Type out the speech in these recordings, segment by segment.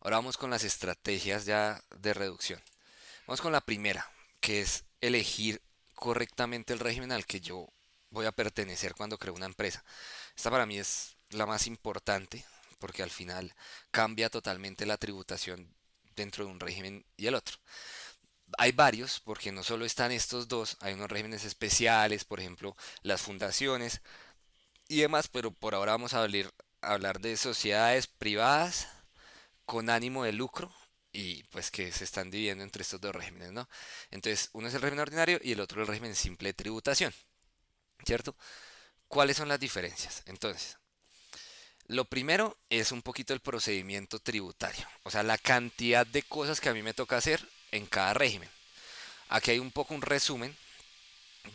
Ahora vamos con las estrategias ya de reducción. Vamos con la primera, que es elegir correctamente el régimen al que yo voy a pertenecer cuando creo una empresa. Esta para mí es la más importante porque al final cambia totalmente la tributación dentro de un régimen y el otro. Hay varios, porque no solo están estos dos, hay unos regímenes especiales, por ejemplo, las fundaciones y demás, pero por ahora vamos a hablar de sociedades privadas con ánimo de lucro y pues que se están dividiendo entre estos dos regímenes, ¿no? Entonces, uno es el régimen ordinario y el otro el régimen simple de tributación, ¿cierto? ¿Cuáles son las diferencias? Entonces, lo primero es un poquito el procedimiento tributario, o sea, la cantidad de cosas que a mí me toca hacer en cada régimen. Aquí hay un poco un resumen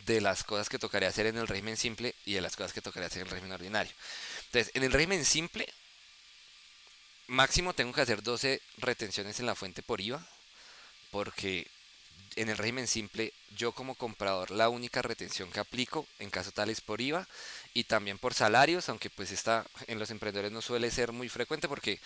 de las cosas que tocaría hacer en el régimen simple y de las cosas que tocaría hacer en el régimen ordinario. Entonces, en el régimen simple, máximo tengo que hacer 12 retenciones en la fuente por IVA, porque en el régimen simple yo como comprador la única retención que aplico en caso tal es por IVA y también por salarios, aunque pues esta en los emprendedores no suele ser muy frecuente porque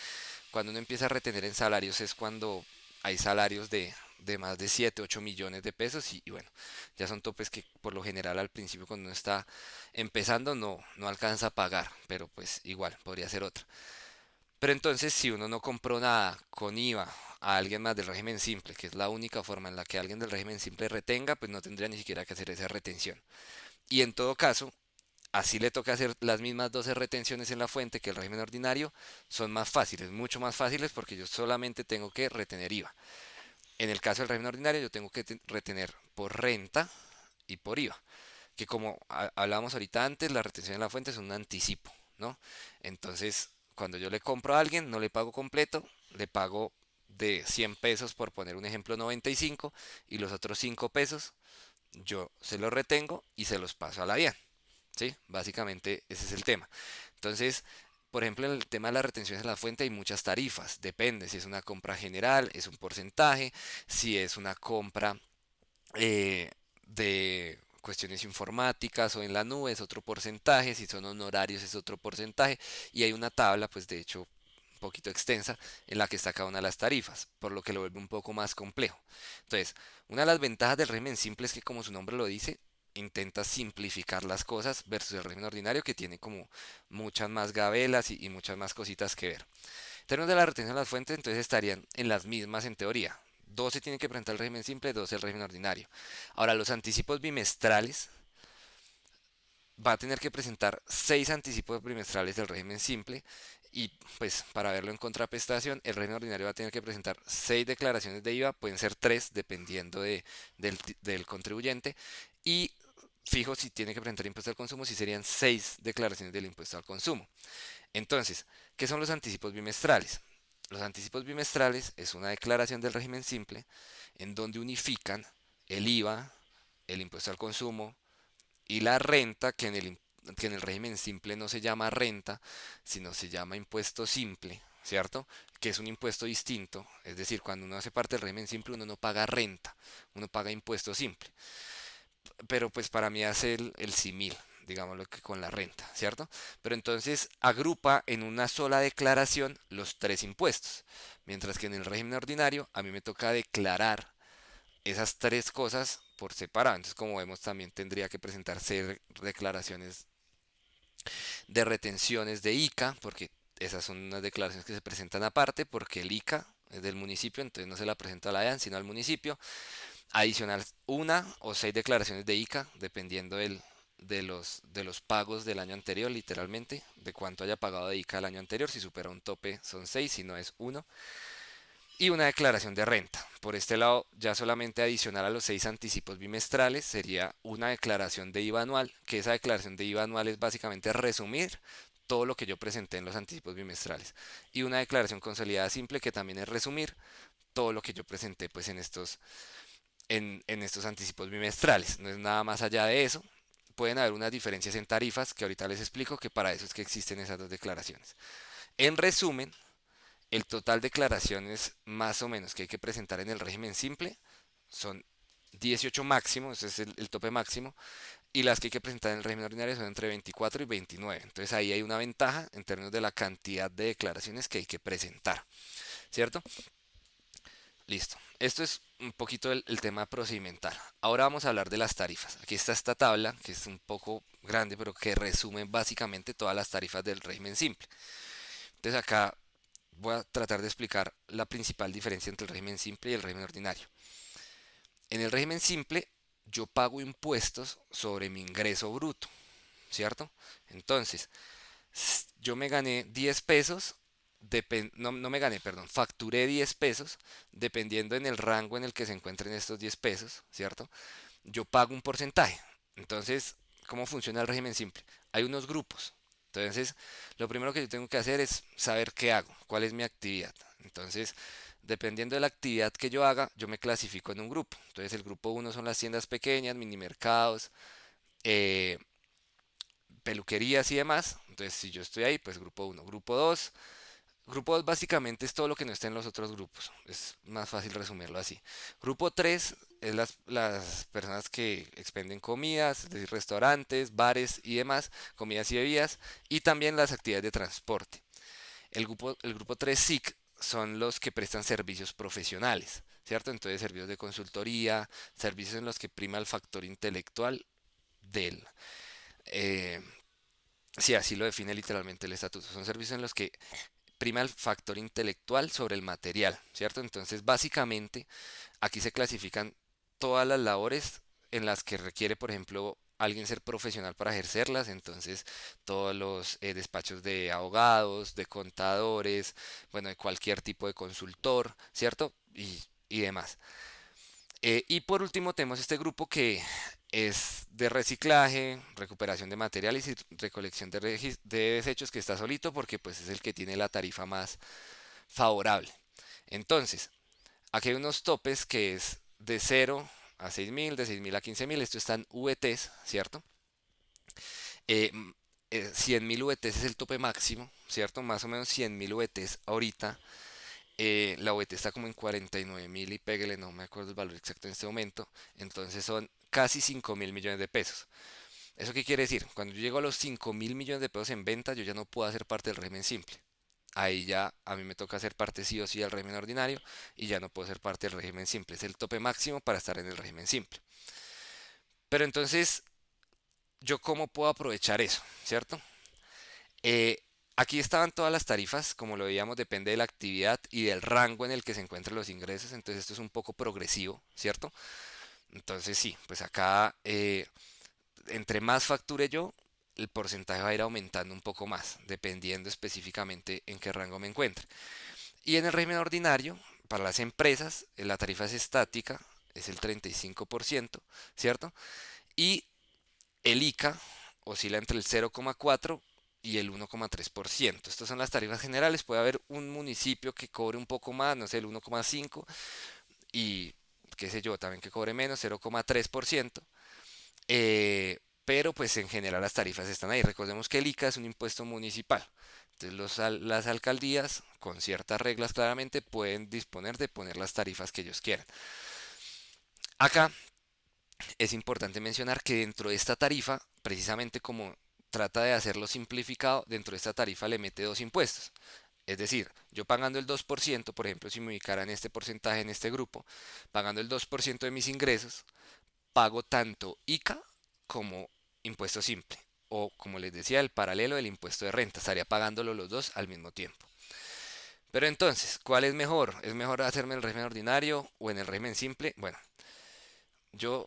cuando uno empieza a retener en salarios es cuando hay salarios de más de 7 8 millones de pesos y bueno, ya son topes que por lo general al principio cuando uno está empezando no alcanza a pagar, pero pues igual podría ser otra. Pero entonces, si uno no compró nada con IVA a alguien más del régimen simple, que es la única forma en la que alguien del régimen simple retenga, pues no tendría ni siquiera que hacer esa retención. Y en todo caso, así le toca hacer las mismas 12 retenciones en la fuente que el régimen ordinario, son más fáciles, mucho más fáciles porque yo solamente tengo que retener IVA. En el caso del régimen ordinario, yo tengo que retener por renta y por IVA, que como hablábamos ahorita antes, la retención en la fuente es un anticipo, ¿no? Entonces, cuando yo le compro a alguien, no le pago completo, le pago de 100 pesos, por poner un ejemplo, 95, y los otros 5 pesos yo se los retengo y se los paso a la DIAN, ¿sí? Básicamente ese es el tema. Entonces, por ejemplo, en el tema de las retenciones en la fuente hay muchas tarifas, depende si es una compra general, es un porcentaje, si es una compra de cuestiones informáticas o en la nube es otro porcentaje, si son honorarios es otro porcentaje y hay una tabla pues de hecho un poquito extensa en la que está cada una de las tarifas, por lo que lo vuelve un poco más complejo. Entonces, una de las ventajas del régimen simple es que como su nombre lo dice, intenta simplificar las cosas versus el régimen ordinario que tiene como muchas más gabelas y muchas más cositas que ver. En términos de la retención de las fuentes, entonces estarían en las mismas en teoría. 12 tienen que presentar el régimen simple, 12 el régimen ordinario. Ahora, los anticipos bimestrales va a tener que presentar 6 anticipos bimestrales del régimen simple y pues para verlo en contraprestación, el régimen ordinario va a tener que presentar 6 declaraciones de IVA, pueden ser 3 dependiendo del contribuyente y fijo si tiene que presentar impuesto al consumo, si serían 6 declaraciones del impuesto al consumo. Entonces, ¿qué son los anticipos bimestrales? Los anticipos bimestrales es una declaración del régimen simple en donde unifican el IVA, el impuesto al consumo y la renta, que en el régimen simple no se llama renta, sino se llama impuesto simple, ¿cierto? Que es un impuesto distinto, es decir, cuando uno hace parte del régimen simple uno no paga renta, uno paga impuesto simple. Pero pues para mí hace el símil, digámoslo que con la renta, ¿cierto? Pero entonces agrupa en una sola declaración los tres impuestos, mientras que en el régimen ordinario a mí me toca declarar esas tres cosas por separado. Entonces, como vemos, también tendría que presentarse declaraciones de retenciones de ICA, porque esas son unas declaraciones que se presentan aparte, porque el ICA es del municipio, entonces no se la presenta a la DIAN, sino al municipio. Adicional, una o 6 declaraciones de ICA, dependiendo de los pagos del año anterior, literalmente, de cuánto haya pagado de ICA el año anterior. Si supera un tope son 6, si no es uno. Y una declaración de renta. Por este lado, ya solamente adicional a los 6 anticipos bimestrales sería una declaración de IVA anual, que esa declaración de IVA anual es básicamente resumir todo lo que yo presenté en los anticipos bimestrales. Y una declaración consolidada simple, que también es resumir todo lo que yo presenté pues en estos anticipos bimestrales. No es nada más allá de eso. Pueden haber unas diferencias en tarifas que ahorita les explico, que para eso es que existen esas dos declaraciones. En resumen, el total de declaraciones más o menos que hay que presentar en el régimen simple son 18 máximo, ese es el tope máximo, y las que hay que presentar en el régimen ordinario son entre 24 y 29. Entonces ahí hay una ventaja en términos de la cantidad de declaraciones que hay que presentar. ¿cierto? Listo. Esto es un poquito el tema procedimental. Ahora vamos a hablar de las tarifas. Aquí está esta tabla, que es un poco grande, pero que resume básicamente todas las tarifas del régimen simple. Entonces acá voy a tratar de explicar la principal diferencia entre el régimen simple y el régimen ordinario. En el régimen simple, yo pago impuestos sobre mi ingreso bruto, ¿cierto? Entonces, yo me gané 10 pesos, no me gané, perdón, facturé 10 pesos, dependiendo en el rango en el que se encuentren estos 10 pesos, ¿cierto? Yo pago un porcentaje. Entonces, ¿cómo funciona el régimen simple? Hay unos grupos. Entonces, lo primero que yo tengo que hacer es saber qué hago, cuál es mi actividad. Entonces, dependiendo de la actividad que yo haga, yo me clasifico en un grupo. Entonces, el grupo uno son las tiendas pequeñas, mini mercados, eh, peluquerías y demás. Entonces, si yo estoy ahí, pues grupo uno. Grupo 2 básicamente es todo lo que no está en los otros grupos. Es más fácil resumirlo así. Grupo 3 es las personas que expenden comidas, es decir, restaurantes, bares y demás, comidas y bebidas, y también las actividades de transporte. El grupo 3 SIC son los que prestan servicios profesionales, ¿cierto? Entonces, servicios de consultoría, servicios en los que prima el factor intelectual del, eh, sí, así lo define literalmente el estatuto. Son servicios en los que prima el factor intelectual sobre el material, ¿cierto? Entonces, básicamente, aquí se clasifican todas las labores en las que requiere, por ejemplo, alguien ser profesional para ejercerlas, entonces todos los despachos de abogados, de contadores, bueno, de cualquier tipo de consultor, ¿cierto? Y demás. Y por último tenemos este grupo que es de reciclaje, recuperación de materiales y recolección de desechos, que está solito porque pues es el que tiene la tarifa más favorable. Entonces, aquí hay unos topes que es de 0 a 6.000, de 6.000 a 15.000, esto están VTs, ¿cierto? 100.000 VTs es el tope máximo, ¿cierto? Más o menos 100.000 VTs ahorita. La VT está como en 49.000 y pégale, no me acuerdo el valor exacto en este momento. Entonces son casi 5.000 millones de pesos. ¿Eso qué quiere decir? Cuando yo llego a los 5.000 millones de pesos en venta, yo ya no puedo hacer parte del régimen simple. Ahí ya a mí me toca hacer parte sí o sí del régimen ordinario y ya no puedo ser parte del régimen simple. Es el tope máximo para estar en el régimen simple. Pero entonces, ¿yo cómo puedo aprovechar eso? ¿Cierto? Eh, Aquí estaban todas las tarifas, como lo veíamos, depende de la actividad y del rango en el que se encuentran los ingresos. Entonces esto es un poco progresivo, ¿cierto? Entonces sí, pues acá entre más facture yo, el porcentaje va a ir aumentando un poco más, dependiendo específicamente en qué rango me encuentre. Y en el régimen ordinario, para las empresas, la tarifa es estática, es el 35%, ¿cierto? Y el ICA oscila entre el 0,4 y el 1,3%. Estas son las tarifas generales. Puede haber un municipio que cobre un poco más, no sé, el 1,5 y qué sé yo, también que cobre menos, 0,3%. Pero pues en general las tarifas están ahí. Recordemos que el ICA es un impuesto municipal. Entonces las alcaldías, con ciertas reglas claramente, pueden disponer de poner las tarifas que ellos quieran. Acá es importante mencionar que dentro de esta tarifa, precisamente como trata de hacerlo simplificado, dentro de esta tarifa le mete dos impuestos. Es decir, yo pagando el 2%, por ejemplo, si me ubicara en este porcentaje, en este grupo, pagando el 2% de mis ingresos, pago tanto ICA como impuesto simple. O como les decía, el paralelo del impuesto de renta. Estaría pagándolo los dos al mismo tiempo. Pero entonces, ¿cuál es mejor? ¿Es mejor hacerme en el régimen ordinario o en el régimen simple? Bueno, yo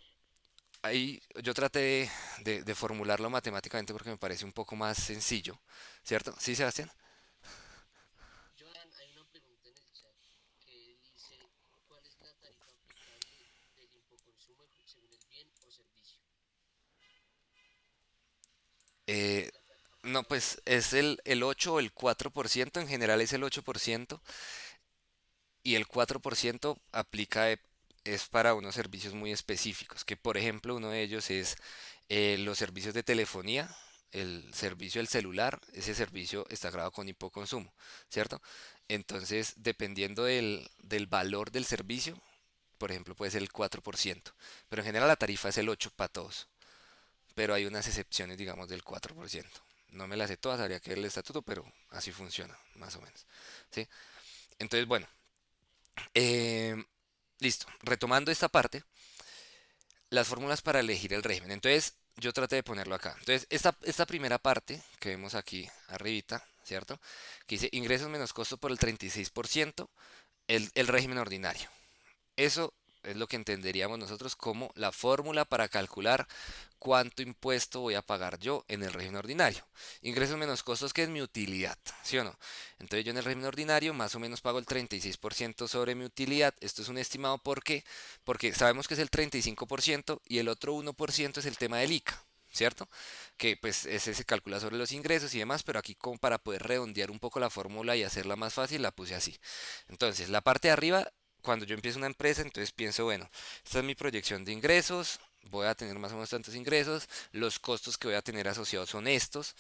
ahí yo traté de formularlo matemáticamente porque me parece un poco más sencillo, ¿cierto? ¿Sí, Sebastián? Joan, hay una pregunta en el chat que dice, ¿cuál es la tarifa aplicable del infoconsumo según el bien o servicio? Eh, La tarifa no, aplicable pues es el 8 o el 4%, en general es el 8%, y el 4% es para unos servicios muy específicos, que por ejemplo uno de ellos es los servicios de telefonía, el servicio del celular, ese servicio está grabado con hipoconsumo, ¿cierto? Entonces, dependiendo del valor del servicio, por ejemplo, puede ser el 4%, pero en general la tarifa es el 8% para todos, pero hay unas excepciones, digamos, del 4%. No me las sé todas, habría que ver el estatuto, pero así funciona, más o menos, ¿sí? Entonces, bueno. Eh, Listo, retomando esta parte, las fórmulas para elegir el régimen. Entonces, yo traté de ponerlo acá. Entonces, esta primera parte que vemos aquí arribita, ¿cierto? Que dice ingresos menos costo por el 36%, el régimen ordinario. Eso es lo que entenderíamos nosotros como la fórmula para calcular cuánto impuesto voy a pagar yo en el régimen ordinario. Ingresos menos costos, que es mi utilidad, ¿sí o no? Entonces yo en el régimen ordinario más o menos pago el 36% sobre mi utilidad. Esto es un estimado, ¿por qué? Porque sabemos que es el 35% y el otro 1% es el tema del ICA. ¿Cierto? Que pues ese se calcula sobre los ingresos y demás, pero aquí como para poder redondear un poco la fórmula y hacerla más fácil, la puse así. Entonces, la parte de arriba, cuando yo empiezo una empresa, entonces pienso, bueno, esta es mi proyección de ingresos, voy a tener más o menos tantos ingresos, los costos que voy a tener asociados son estos,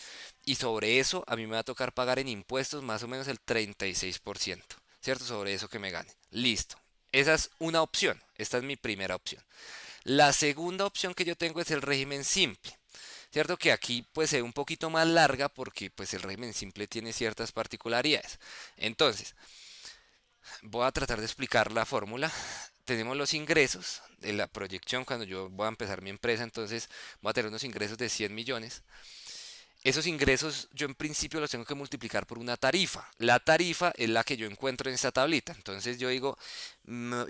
y sobre eso a mí me va a tocar pagar en impuestos más o menos el 36%, ¿cierto? Sobre eso que me gane. Listo. Esa es una opción, esta es mi primera opción. La segunda opción que yo tengo es el régimen simple. Cierto que aquí pues se ve un poquito más larga porque pues el régimen simple tiene ciertas particularidades. Entonces, voy a tratar de explicar la fórmula. Tenemos los ingresos de la proyección cuando yo voy a empezar mi empresa, entonces voy a tener unos ingresos de 100 millones. Esos ingresos yo en principio los tengo que multiplicar por una tarifa. La tarifa es la que yo encuentro en esta tablita. Entonces yo digo,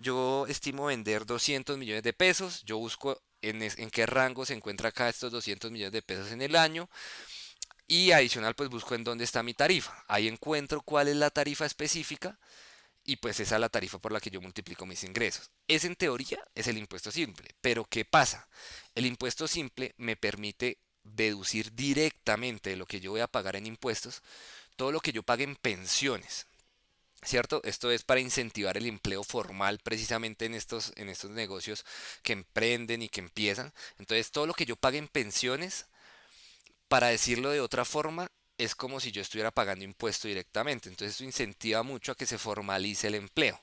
yo estimo vender 200 millones de pesos, yo busco en qué rango se encuentra acá estos 200 millones de pesos en el año y adicional pues busco en dónde está mi tarifa. Ahí encuentro cuál es la tarifa específica y pues esa es la tarifa por la que yo multiplico mis ingresos. Ese en teoría es el impuesto simple. Pero ¿qué pasa? El impuesto simple me permite deducir directamente de lo que yo voy a pagar en impuestos todo lo que yo pague en pensiones. ¿Cierto? Esto es para incentivar el empleo formal precisamente en estos negocios que emprenden y que empiezan. Entonces todo lo que yo pague en pensiones, para decirlo de otra forma, es como si yo estuviera pagando impuesto directamente. Entonces eso incentiva mucho a que se formalice el empleo,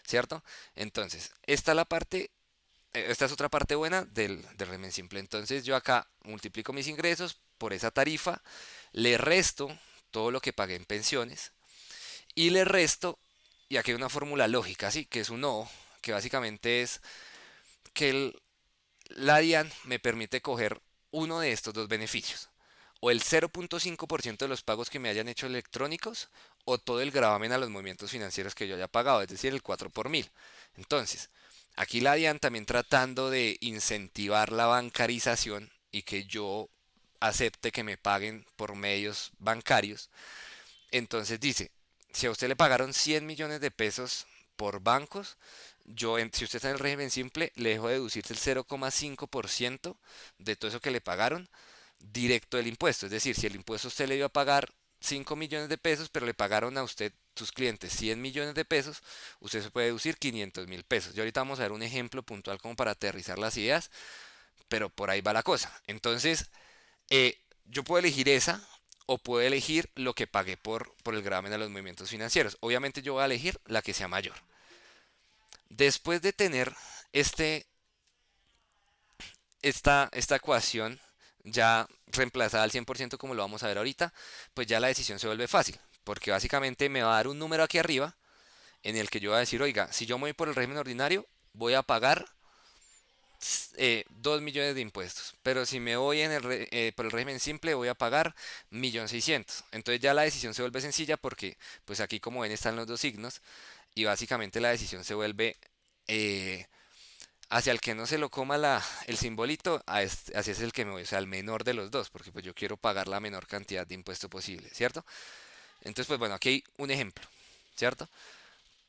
¿cierto? Entonces, esta es otra parte buena del régimen simple. Entonces yo acá multiplico mis ingresos por esa tarifa, le resto todo lo que pagué en pensiones y le resto, y aquí hay una fórmula lógica, ¿sí? Que es un O, que básicamente es que la DIAN me permite coger uno de estos dos beneficios. O el 0.5% de los pagos que me hayan hecho electrónicos, o todo el gravamen a los movimientos financieros que yo haya pagado, es decir, el 4 por mil. Entonces, aquí la DIAN también tratando de incentivar la bancarización y que yo acepte que me paguen por medios bancarios. Entonces dice, si a usted le pagaron 100 millones de pesos por bancos, si usted está en el régimen simple, le dejo deducirse el 0,5% de todo eso que le pagaron directo del impuesto. Es decir, si el impuesto usted le iba a pagar 5 millones de pesos, pero le pagaron a usted, sus clientes, 100 millones de pesos, usted se puede deducir 500.000 pesos. Y ahorita vamos a ver un ejemplo puntual como para aterrizar las ideas, pero por ahí va la cosa. Entonces, yo puedo elegir esa o puedo elegir lo que pagué por el gravamen de los movimientos financieros. Obviamente yo voy a elegir la que sea mayor. Después de tener este, esta ecuación ya reemplazada al 100% como lo vamos a ver ahorita, pues ya la decisión se vuelve fácil, porque básicamente me va a dar un número aquí arriba en el que yo voy a decir, oiga, si yo me voy por el régimen ordinario, voy a pagar 2 millones de impuestos, pero si me voy por el régimen simple voy a pagar 1.600.000. Entonces ya la decisión se vuelve sencilla porque pues aquí como ven están los dos signos y básicamente la decisión se vuelve eh, hacia el que no se lo coma el simbolito, hacia es el que me voy, o sea, el menor de los dos, porque pues yo quiero pagar la menor cantidad de impuesto posible, ¿cierto? Entonces pues bueno, aquí hay un ejemplo, ¿cierto?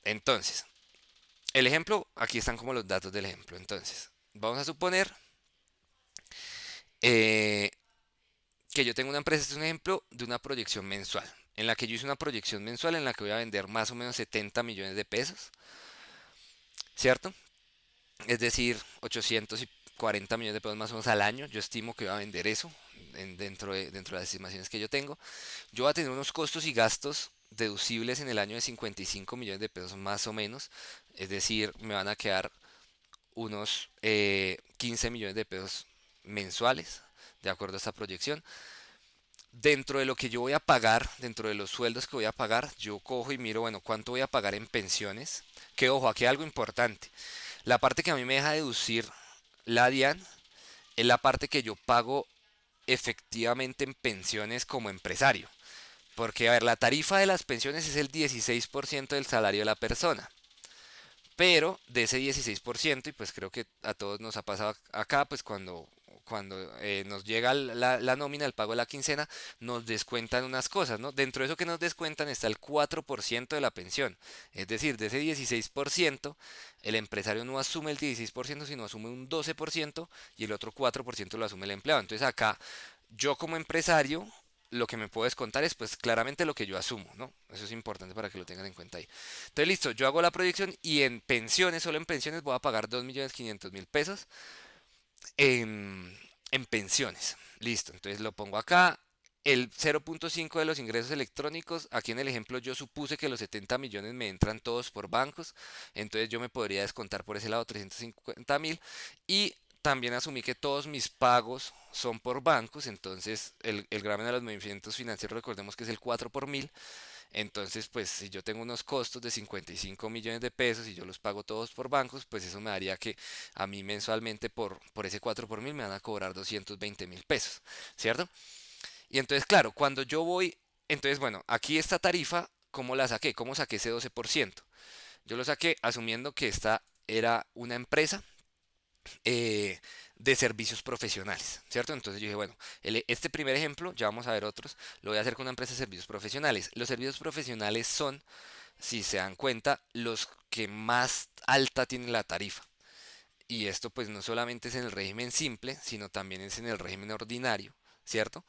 Entonces, el ejemplo, aquí están como los datos del ejemplo. Entonces, vamos a suponer eh, que yo tengo una empresa, este es un ejemplo de una proyección mensual, en la que yo hice una proyección mensual en la que voy a vender más o menos 70 millones de pesos, ¿cierto? Es decir, 840 millones de pesos más o menos al año, yo estimo que voy a vender eso dentro de las estimaciones que yo tengo. Yo voy a tener unos costos y gastos deducibles en el año de 55 millones de pesos más o menos, es decir, me van a quedar unos 15 millones de pesos mensuales, de acuerdo a esta proyección. dentro de lo que yo voy a pagar, dentro de los sueldos que voy a pagar, yo cojo y miro, bueno, cuánto voy a pagar en pensiones. Que ojo, aquí hay algo importante. La parte que a mí me deja deducir la DIAN es la parte que yo pago efectivamente en pensiones como empresario. Porque, a ver, la tarifa de las pensiones es el 16% del salario de la persona. Pero de ese 16%, y pues creo que a todos nos ha pasado acá, pues cuando nos llega la nómina, el pago de la quincena, nos descuentan unas cosas, ¿no? Dentro de eso que nos descuentan está el 4% de la pensión. Es decir, de ese 16%, el empresario no asume el 16%, sino asume un 12% y el otro 4% lo asume el empleado. Entonces acá, yo como empresario, lo que me puedo descontar es pues claramente lo que yo asumo, ¿no? Eso es importante para que lo tengan en cuenta ahí. Entonces listo, yo hago la proyección y en pensiones, solo en pensiones voy a pagar 2.500.000 pesos en pensiones. Listo, entonces lo pongo acá. El 0.5 de los ingresos electrónicos, aquí en el ejemplo yo supuse que los 70 millones me entran todos por bancos, entonces yo me podría descontar por ese lado 350.000 y también asumí que todos mis pagos son por bancos, entonces el gravamen de los movimientos financieros recordemos que es el 4 por mil, entonces, pues si yo tengo unos costos de 55 millones de pesos y yo los pago todos por bancos, pues eso me daría que a mí mensualmente por ese 4 por mil me van a cobrar 220.000 pesos, ¿cierto? Y entonces, claro, cuando yo voy, entonces, bueno, aquí esta tarifa, ¿cómo la saqué? ¿Cómo saqué ese 12%? Yo lo saqué asumiendo que esta era una empresa eh, de servicios profesionales, ¿cierto? Entonces yo dije, bueno, este primer ejemplo, ya vamos a ver otros, lo voy a hacer con una empresa de servicios profesionales. Los servicios profesionales son, si se dan cuenta, los que más alta tiene la tarifa. Y esto pues no solamente es en el régimen simple, sino también es en el régimen ordinario, ¿cierto?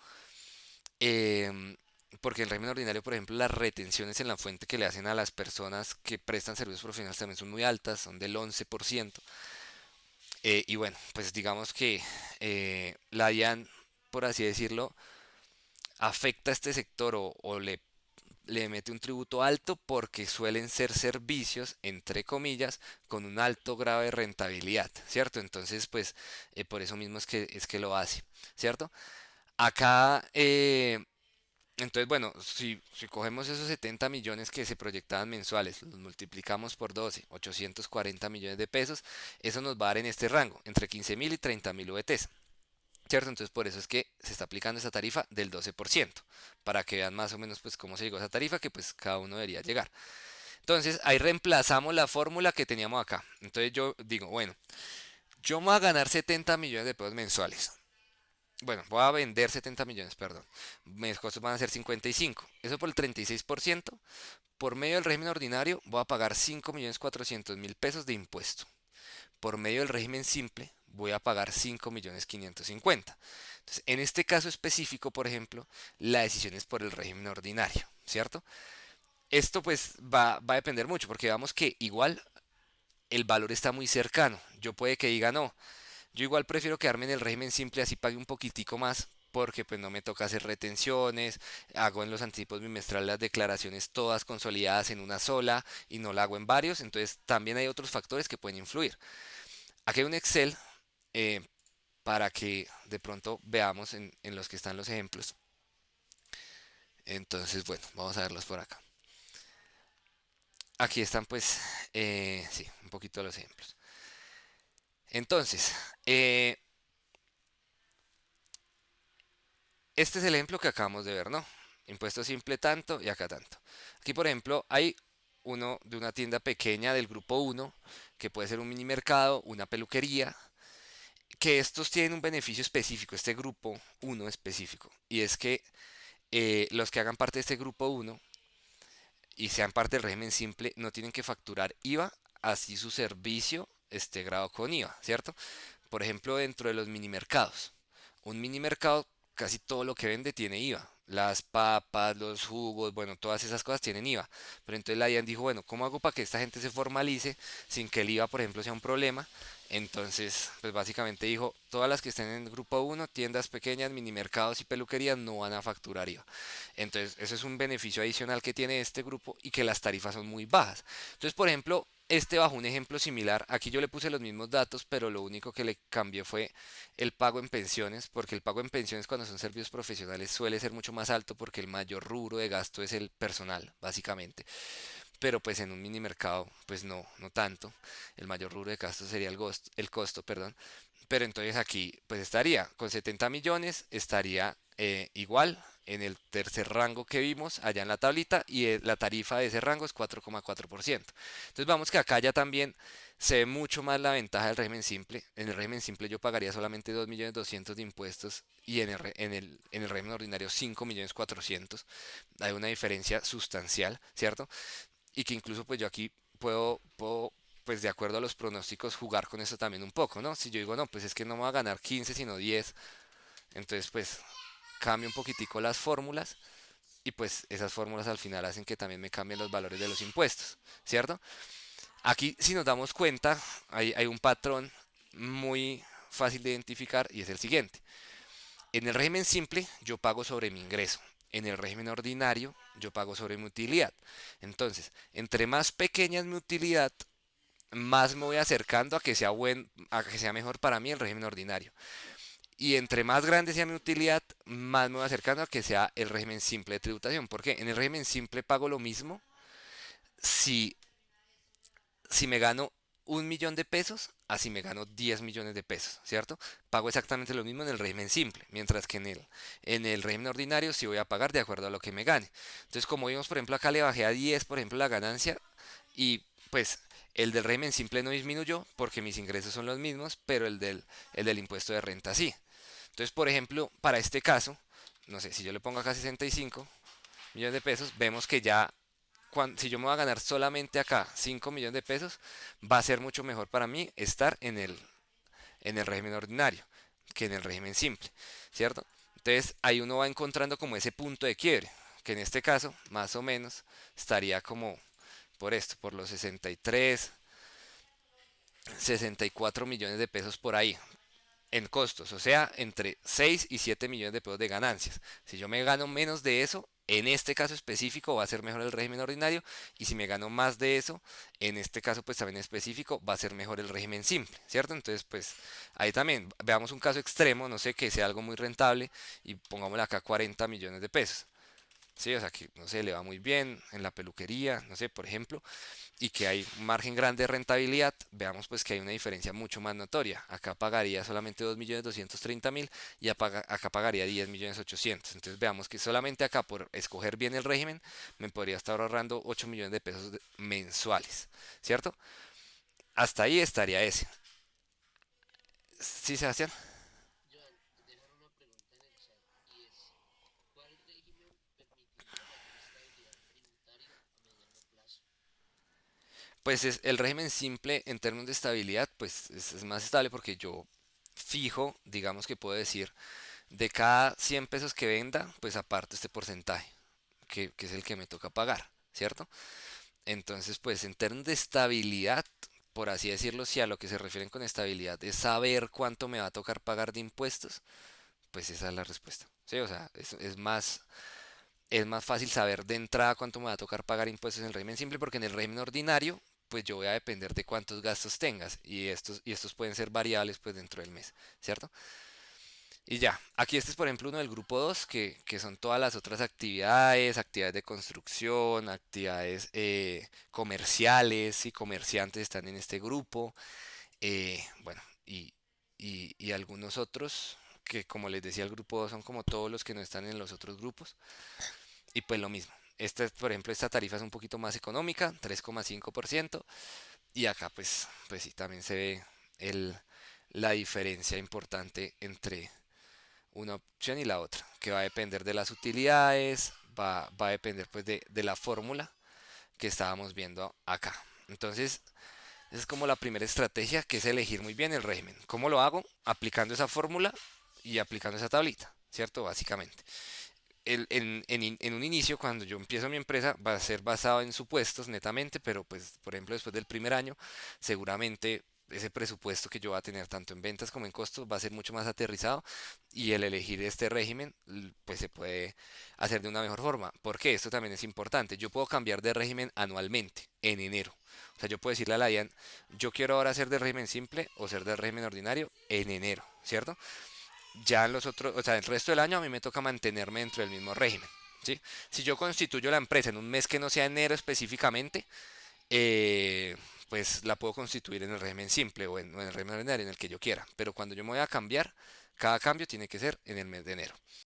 Em, Porque en el régimen ordinario, por ejemplo, las retenciones en la fuente que le hacen a las personas que prestan servicios profesionales también son muy altas, son del 11%. Y bueno, pues digamos que la DIAN, por así decirlo, afecta a este sector o le mete un tributo alto porque suelen ser servicios, entre comillas, con un alto grado de rentabilidad, ¿cierto? Entonces, pues por eso mismo es que lo hace, ¿cierto? Acá, entonces, bueno, si cogemos esos 70 millones que se proyectaban mensuales, los multiplicamos por 12, 840 millones de pesos, eso nos va a dar en este rango, entre 15.000 y 30.000 VTs. ¿Cierto? Entonces por eso es que se está aplicando esa tarifa del 12%, para que vean más o menos pues cómo se llegó a esa tarifa que pues cada uno debería llegar. Entonces ahí reemplazamos la fórmula que teníamos acá. Entonces yo digo, bueno, yo me voy a ganar 70 millones de pesos mensuales. Bueno, voy a vender 70 millones, perdón. Mis costos van a ser 55. Eso por el 36%. Por medio del régimen ordinario voy a pagar 5.400.000 pesos de impuesto. Por medio del régimen simple voy a pagar 5.550.000. Entonces, en este caso específico, por ejemplo, la decisión es por el régimen ordinario, ¿cierto? Esto pues va a depender mucho, porque vemos que igual el valor está muy cercano. Yo puede que diga no, yo igual prefiero quedarme en el régimen simple, así pague un poquitico más, porque pues no me toca hacer retenciones, hago en los anticipos bimestrales las declaraciones todas consolidadas en una sola y no la hago en varios, entonces también hay otros factores que pueden influir. Aquí hay un Excel eh, para que de pronto veamos en los que están los ejemplos. Entonces, bueno, vamos a verlos por acá. Aquí están pues, sí, un poquito los ejemplos. Entonces, este es el ejemplo que acabamos de ver, ¿no? Impuesto simple tanto y acá tanto. Aquí, por ejemplo, hay uno de una tienda pequeña del grupo uno que puede ser un mini mercado, una peluquería, que estos tienen un beneficio específico, este grupo uno específico, y es que los que hagan parte de este grupo uno y sean parte del régimen simple no tienen que facturar IVA, así su servicio esté grabado con IVA, ¿cierto? Por ejemplo, dentro de los mini mercados. Un mini mercado, casi todo lo que vende tiene IVA. Las papas, los jugos, bueno, todas esas cosas tienen IVA. Pero entonces la DIAN dijo, bueno, ¿cómo hago para que esta gente se formalice sin que el IVA, por ejemplo, sea un problema? Entonces, pues básicamente dijo, todas las que estén en el grupo uno, tiendas pequeñas, mini mercados y peluquerías, no van a facturar IVA. Entonces, eso es un beneficio adicional que tiene este grupo y que las tarifas son muy bajas. Entonces, por ejemplo, Este bajo un ejemplo similar, aquí yo le puse los mismos datos, pero lo único que le cambié fue el pago en pensiones, porque el pago en pensiones cuando son servicios profesionales suele ser mucho más alto porque el mayor rubro de gasto es el personal, básicamente. Pero pues en un mini mercado, pues no, no tanto. El mayor rubro de gasto sería el costo, perdón. Pero entonces aquí pues estaría con 70 millones, estaría igual en el tercer rango que vimos allá en la tablita y la tarifa de ese rango es 4,4%. Entonces vamos que acá ya también se ve mucho más la ventaja del régimen simple. En el régimen simple yo pagaría solamente 2.200.000 de impuestos y en el régimen ordinario 5.400.000. Hay una diferencia sustancial, ¿cierto? Y que incluso pues yo aquí puedo pues de acuerdo a los pronósticos jugar con eso también un poco, ¿no? Si yo digo, no, pues es que no me va a ganar 15 sino 10, entonces pues cambio un poquitico las fórmulas y pues esas fórmulas al final hacen que también me cambien los valores de los impuestos, ¿cierto? Aquí si nos damos cuenta hay un patrón muy fácil de identificar y es el siguiente. En el régimen simple yo pago sobre mi ingreso. En el régimen ordinario yo pago sobre mi utilidad. Entonces, entre más pequeña es mi utilidad, más me voy acercando a que sea mejor para mí el régimen ordinario. Y entre más grande sea mi utilidad, más me voy acercando a que sea el régimen simple de tributación. Porque en el régimen simple pago lo mismo si, si me gano 1.000.000 de pesos, así me gano 10 millones de pesos, ¿cierto? Pago exactamente lo mismo en el régimen simple, mientras que en el régimen ordinario sí voy a pagar de acuerdo a lo que me gane. Entonces, como vimos, por ejemplo, acá le bajé a 10, por ejemplo, la ganancia y pues el del régimen simple no disminuyó porque mis ingresos son los mismos, pero el del impuesto de renta sí. Entonces, por ejemplo, para este caso, no sé, si yo le pongo acá 65 millones de pesos, vemos que ya si yo me voy a ganar solamente acá 5 millones de pesos, va a ser mucho mejor para mí estar en el régimen ordinario que en el régimen simple, ¿cierto? Entonces ahí uno va encontrando como ese punto de quiebre, que en este caso más o menos estaría como por esto, por los 64 millones de pesos por ahí, en costos, o sea, entre 6 y 7 millones de pesos de ganancias. Si yo me gano menos de eso, en este caso específico va a ser mejor el régimen ordinario y si me gano más de eso, en este caso pues también específico va a ser mejor el régimen simple, ¿cierto? Entonces pues ahí también veamos un caso extremo, no sé, que sea algo muy rentable y pongámosle acá 40 millones de pesos. Sí, o sea que no sé, le va muy bien en la peluquería, no sé, por ejemplo, y que hay un margen grande de rentabilidad, veamos pues que hay una diferencia mucho más notoria. Acá pagaría solamente 2.230.000 y acá pagaría 10.800.000. Entonces veamos que solamente acá por escoger bien el régimen me podría estar ahorrando 8 millones de pesos mensuales, ¿cierto? Hasta ahí estaría ese. ¿Sí, Sebastián? Joan, dejar una pregunta en el chat y es, ¿cuál régimen permitiría mayor estabilidad tributaria a mediano plazo? Pues el régimen simple en términos de estabilidad, pues es más estable porque yo fijo, digamos que puedo decir, de cada 100 pesos que venda, pues aparto este porcentaje, que es el que me toca pagar, ¿cierto? Entonces, pues en términos de estabilidad, por así decirlo, si a lo que se refieren con estabilidad es saber cuánto me va a tocar pagar de impuestos, pues esa es la respuesta. Sí, o sea, es más fácil saber de entrada cuánto me va a tocar pagar impuestos en el régimen simple, porque en el régimen ordinario, pues yo voy a depender de cuántos gastos tengas y estos pueden ser variables pues dentro del mes, ¿cierto? Y ya, aquí este es por ejemplo uno del grupo 2 que son todas las otras actividades de construcción, actividades comerciales y comerciantes están en este grupo. Bueno, y algunos otros que como les decía el grupo 2 son como todos los que no están en los otros grupos. Y pues lo mismo. Por ejemplo, esta tarifa es un poquito más económica, 3,5%. Y acá pues sí, también se ve el, la diferencia importante entre una opción y la otra, que va a depender de las utilidades, va a depender pues de la fórmula que estábamos viendo acá. Entonces, esa es como la primera estrategia, que es elegir muy bien el régimen. ¿Cómo lo hago? Aplicando esa fórmula y aplicando esa tablita, ¿cierto? Básicamente. En un inicio, cuando yo empiezo mi empresa, va a ser basado en supuestos netamente, pero pues, por ejemplo, después del primer año, seguramente ese presupuesto que yo voy a tener tanto en ventas como en costos va a ser mucho más aterrizado y el elegir este régimen pues se puede hacer de una mejor forma. Porque esto también es importante. Yo puedo cambiar de régimen anualmente en enero. O sea, yo puedo decirle a la DIAN, yo quiero ahora ser del régimen simple o ser del régimen ordinario en enero, ¿cierto? Ya en los otros, o sea, el resto del año a mí me toca mantenerme dentro del mismo régimen. ¿Sí? Si yo constituyo la empresa en un mes que no sea enero específicamente, eh, pues la puedo constituir en el régimen simple o en el régimen ordinario, en el que yo quiera. Pero cuando yo me voy a cambiar, cada cambio tiene que ser en el mes de enero.